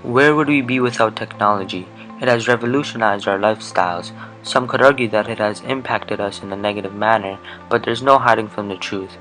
Where would we be without technology? It has revolutionized our lifestyles. Some could argue that it has impacted us in a negative manner, but there's no hiding from the truth.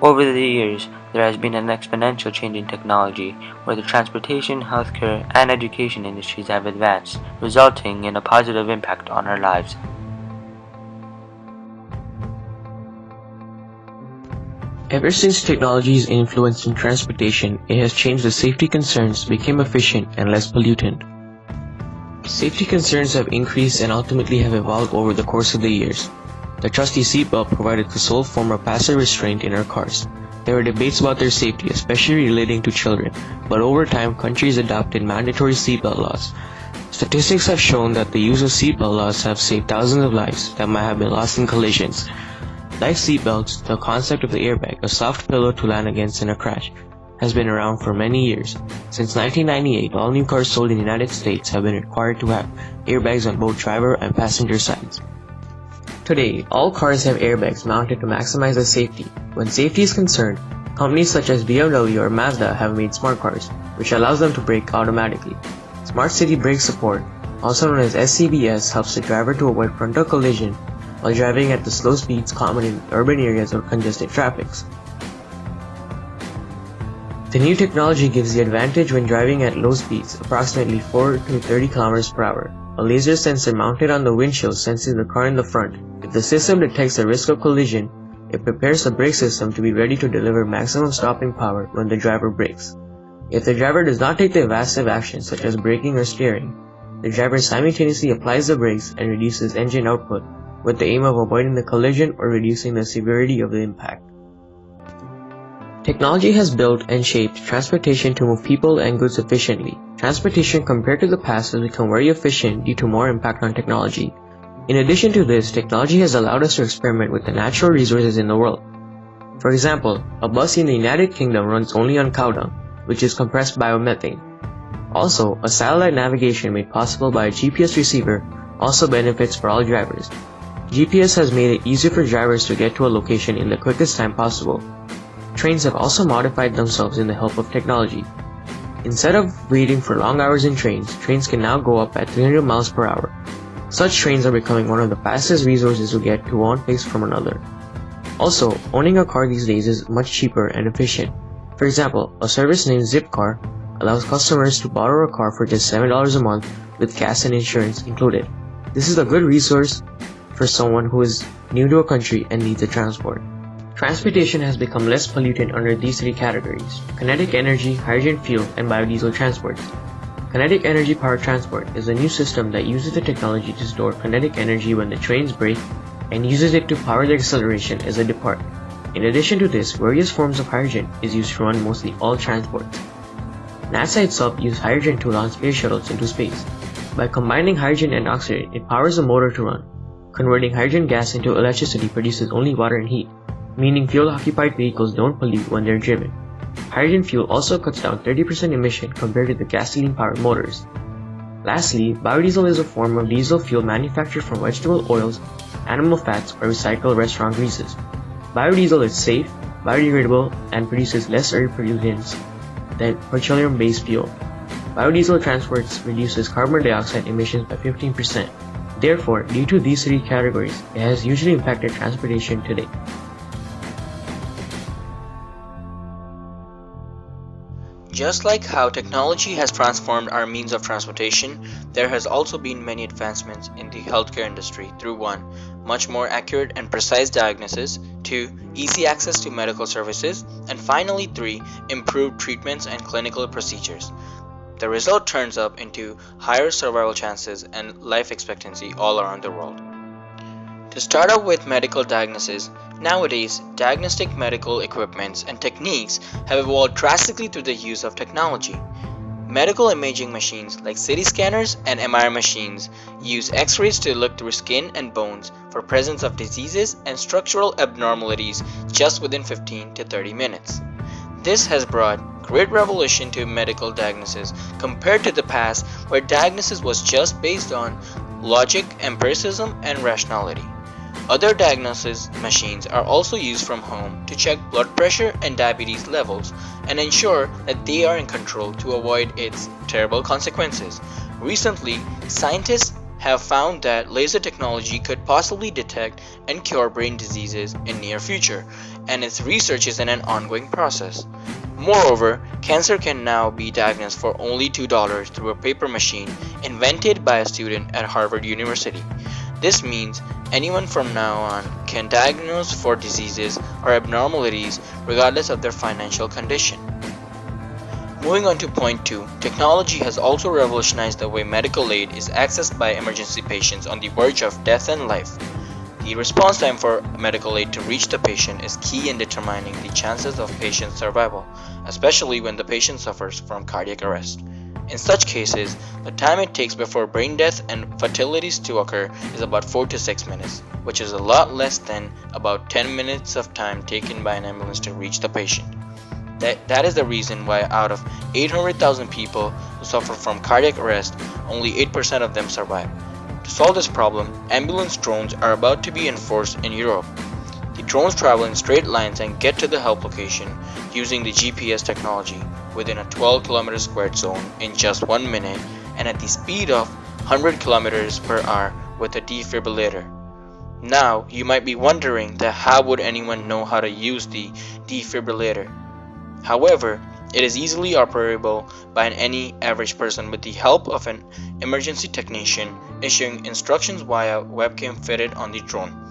Over the years, there has been an exponential change in technology, where the transportation, healthcare, and education industries have advanced, resulting in a positive impact on our lives. Ever since technology's influence in transportation, it has changed the safety concerns, became efficient and less pollutant. Safety concerns have increased and ultimately have evolved over the course of the years. The trusty seatbelt provided the sole form of passive restraint in our cars. There were debates about their safety, especially relating to children, but over time countries adopted mandatory seatbelt laws. Statistics have shown that the use of seatbelt laws have saved thousands of lives that might have been lost in collisions. Like seatbelts, the concept of the airbag, a soft pillow to land against in a crash, has been around for many years. Since 1998, all new cars sold in the United States have been required to have airbags on both driver and passenger sides. Today, all cars have airbags mounted to maximize their safety. When safety is concerned, companies such as BMW or Mazda have made smart cars, which allows them to brake automatically. Smart City Brake Support, also known as SCBS, helps the driver to avoid frontal collision while driving at the slow speeds common in urban areas or congested traffics. The new technology gives the advantage when driving at low speeds, approximately 4 to 30 km per hour. A laser sensor mounted on the windshield senses the car in the front. If the system detects a risk of collision, it prepares the brake system to be ready to deliver maximum stopping power when the driver brakes. If the driver does not take the evasive actions such as braking or steering, the driver simultaneously applies the brakes and reduces engine output, with the aim of avoiding the collision or reducing the severity of the impact. Technology has built and shaped transportation to move people and goods efficiently. Transportation compared to the past has become very efficient due to more impact on technology. In addition to this, technology has allowed us to experiment with the natural resources in the world. For example, a bus in the United Kingdom runs only on cow dung, which is compressed biomethane. Also, a satellite navigation made possible by a GPS receiver also benefits for all drivers. GPS has made it easier for drivers to get to a location in the quickest time possible. Trains have also modified themselves in the help of technology. Instead of waiting for long hours in trains, trains can now go up at 300 miles per hour. Such trains are becoming one of the fastest resources to get to one place from another. Also, owning a car these days is much cheaper and efficient. For example, a service named Zipcar allows customers to borrow a car for just $7 a month with gas and insurance included. This is a good resource for someone who is new to a country and needs a transport. Transportation has become less pollutant under these three categories: kinetic energy, hydrogen fuel, and biodiesel transport. Kinetic energy powered transport is a new system that uses the technology to store kinetic energy when the trains brake and uses it to power the acceleration as they depart. In addition to this, various forms of hydrogen is used to run mostly all transports. NASA itself used hydrogen to launch space shuttles into space. By combining hydrogen and oxygen, it powers a motor to run. Converting hydrogen gas into electricity produces only water and heat, meaning fuel-occupied vehicles don't pollute when they're driven. Hydrogen fuel also cuts down 30% emission compared to the gasoline-powered motors. Lastly, biodiesel is a form of diesel fuel manufactured from vegetable oils, animal fats, or recycled restaurant greases. Biodiesel is safe, biodegradable, and produces less air pollutants than petroleum-based fuel. Biodiesel reduces carbon dioxide emissions by 15%. Therefore, due to these three categories, it has hugely impacted transportation today. Just like how technology has transformed our means of transportation, there has also been many advancements in the healthcare industry through 1. Much more accurate and precise diagnosis, 2. Easy access to medical services, and finally 3. Improved treatments and clinical procedures. The result turns up into higher survival chances and life expectancy all around the world. To start off with medical diagnosis, nowadays diagnostic medical equipments and techniques have evolved drastically through the use of technology. Medical imaging machines like CT scanners and MRI machines use X-rays to look through skin and bones for presence of diseases and structural abnormalities just within 15 to 30 minutes. This has brought great revolution to medical diagnosis compared to the past, where diagnosis was just based on logic, empiricism, and rationality. Other diagnosis machines are also used from home to check blood pressure and diabetes levels and ensure that they are in control to avoid its terrible consequences. Recently, scientists have found that laser technology could possibly detect and cure brain diseases in near future, and its research is in an ongoing process. Moreover, cancer can now be diagnosed for only $2 through a paper machine invented by a student at Harvard University. This means anyone from now on can diagnose for diseases or abnormalities regardless of their financial condition. Moving on to point 2, technology has also revolutionized the way medical aid is accessed by emergency patients on the verge of death and life. The response time for medical aid to reach the patient is key in determining the chances of patient survival, especially when the patient suffers from cardiac arrest. In such cases, the time it takes before brain death and fatalities to occur is about 4 to 6 minutes, which is a lot less than about 10 minutes of time taken by an ambulance to reach the patient. That is the reason why out of 800,000 people who suffer from cardiac arrest, only 8% of them survive. To solve this problem, ambulance drones are about to be enforced in Europe. The drones travel in straight lines and get to the help location using the GPS technology within a 12 km squared zone in just 1 minute and at the speed of 100 km per hour with a defibrillator. Now, you might be wondering that how would anyone know how to use the defibrillator? However, it is easily operable by any average person with the help of an emergency technician issuing instructions via webcam fitted on the drone.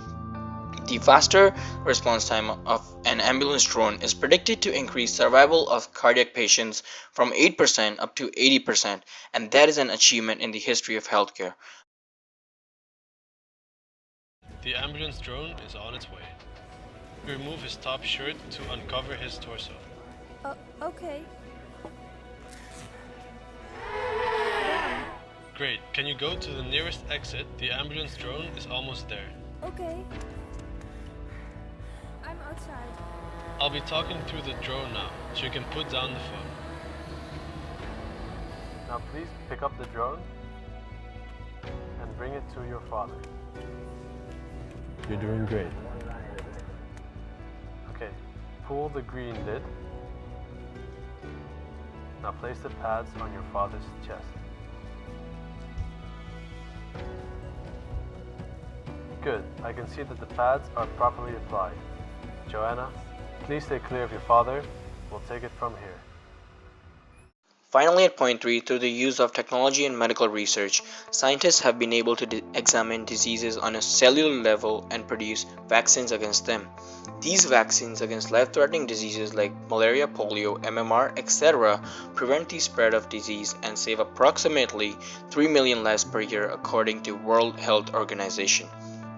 The faster response time of an ambulance drone is predicted to increase survival of cardiac patients from 8% up to 80%, and that is an achievement in the history of healthcare. The ambulance drone is on its way. Remove his top shirt to uncover his torso. Okay. Great, can you go to the nearest exit? The ambulance drone is almost there. Okay. I'm outside. I'll be talking through the drone now, so you can put down the phone. Now please pick up the drone and bring it to your father. You're doing great. Okay, pull the green lid. Now place the pads on your father's chest. Good, I can see that the pads are properly applied. Joanna, please stay clear of your father. We'll take it from here. Finally, at point 3, through the use of technology and medical research, scientists have been able to examine diseases on a cellular level and produce vaccines against them. These vaccines against life-threatening diseases like malaria, polio, MMR, etc. prevent the spread of disease and save approximately 3 million lives per year according to World Health Organization.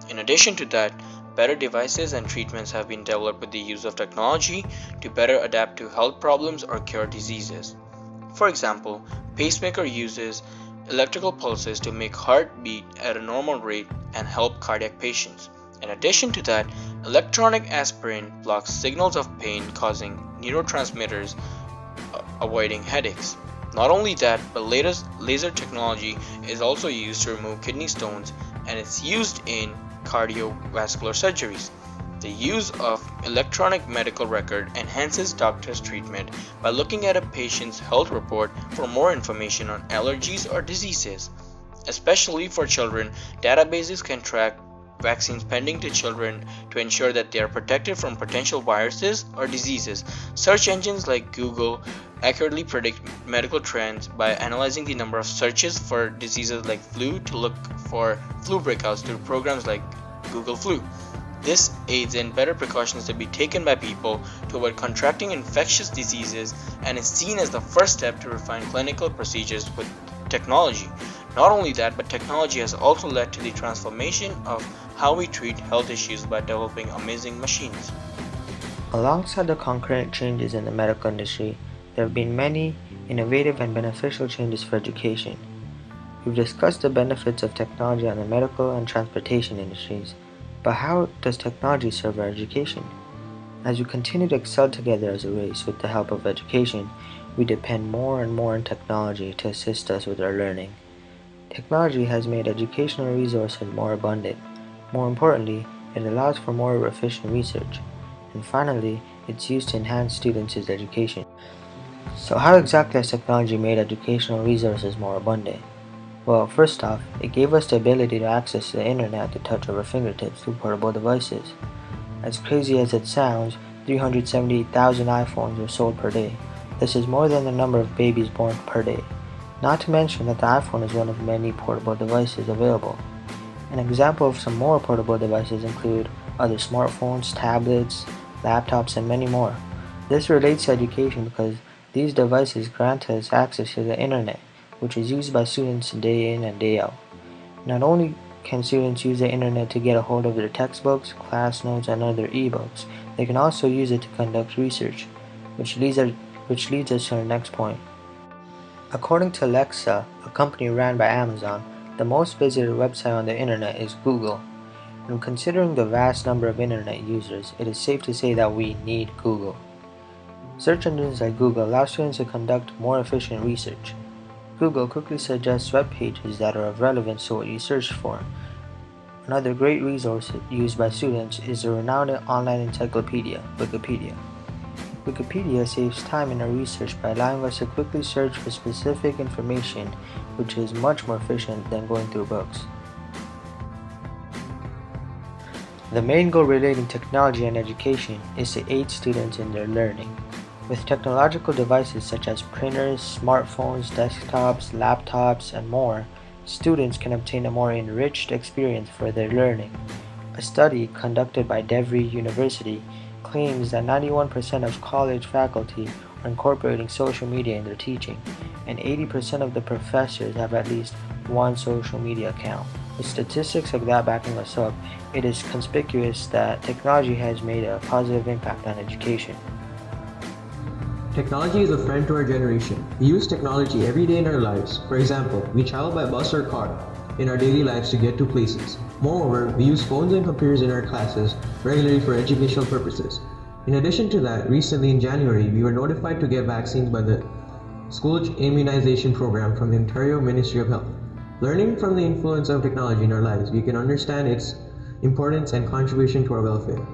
In addition to that, better devices and treatments have been developed with the use of technology to better adapt to health problems or cure diseases. For example, pacemaker uses electrical pulses to make heart beat at a normal rate and help cardiac patients. In addition to that, electronic aspirin blocks signals of pain causing neurotransmitters, avoiding headaches. Not only that, but latest laser technology is also used to remove kidney stones and it's used in cardiovascular surgeries. The use of electronic medical record enhances doctors' treatment by looking at a patient's health report for more information on allergies or diseases. Especially for children, databases can track vaccines pending to children to ensure that they are protected from potential viruses or diseases. Search engines like Google accurately predict medical trends by analyzing the number of searches for diseases like flu to look for flu breakouts through programs like Google Flu. This aids in better precautions to be taken by people to avoid contracting infectious diseases and is seen as the first step to refine clinical procedures with technology. Not only that, but technology has also led to the transformation of how we treat health issues by developing amazing machines. Alongside the concurrent changes in the medical industry, there have been many innovative and beneficial changes for education. We've discussed the benefits of technology on the medical and transportation industries, but how does technology serve our education? As we continue to excel together as a race with the help of education, we depend more and more on technology to assist us with our learning. Technology has made educational resources more abundant. More importantly, It allows for more efficient research. And finally, it's used to enhance students' education. So how exactly has technology made educational resources more abundant? Well, first off, it gave us the ability to access the internet at the touch of our fingertips through portable devices. As crazy as it sounds, 378,000 iPhones are sold per day. This is more than the number of babies born per day. Not to mention that the iPhone is one of many portable devices available. An example of some more portable devices include other smartphones, tablets, laptops, and many more. This relates to education because these devices grant us access to the internet, which is used by students day in and day out. Not only can students use the internet to get a hold of their textbooks, class notes, and other ebooks, they can also use it to conduct research, which leads us to our next point. According to Alexa, a company ran by Amazon, the most visited website on the internet is Google. And considering the vast number of internet users, it is safe to say that we need Google. Search engines like Google allow students to conduct more efficient research. Google quickly suggests web pages that are of relevance to what you search for. Another great resource used by students is the renowned online encyclopedia, Wikipedia. Wikipedia saves time in our research by allowing us to quickly search for specific information, which is much more efficient than going through books. The main goal relating technology and education is to aid students in their learning. With technological devices such as printers, smartphones, desktops, laptops, and more, students can obtain a more enriched experience for their learning. A study conducted by Devry University claims that 91% of college faculty are incorporating social media in their teaching, and 80% of the professors have at least one social media account. With statistics like that backing us up, it is conspicuous that technology has made a positive impact on education. Technology is a friend to our generation. We use technology every day in our lives. For example, we travel by bus or car in our daily lives to get to places. Moreover, we use phones and computers in our classes regularly for educational purposes. In addition to that, recently in January, we were notified to get vaccines by the school immunization program from the Ontario Ministry of Health. Learning from the influence of technology in our lives, we can understand its importance and contribution to our welfare.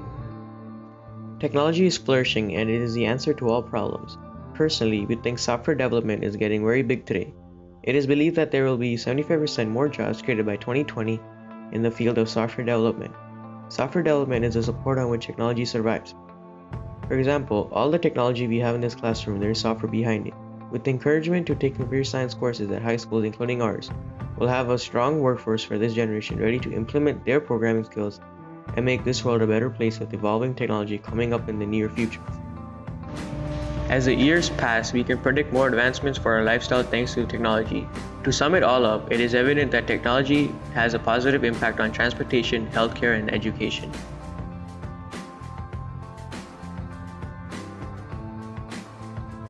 Technology is flourishing and it is the answer to all problems. Personally, we think software development is getting very big today. It is believed that there will be 75% more jobs created by 2020 in the field of software development. Software development is the support on which technology survives. For example, all the technology we have in this classroom, there is software behind it. With the encouragement to take computer science courses at high schools, including ours, we'll have a strong workforce for this generation ready to implement their programming skills and make this world a better place with evolving technology coming up in the near future. As the years pass, we can predict more advancements for our lifestyle thanks to technology. To sum it all up, it is evident that technology has a positive impact on transportation, healthcare, and education.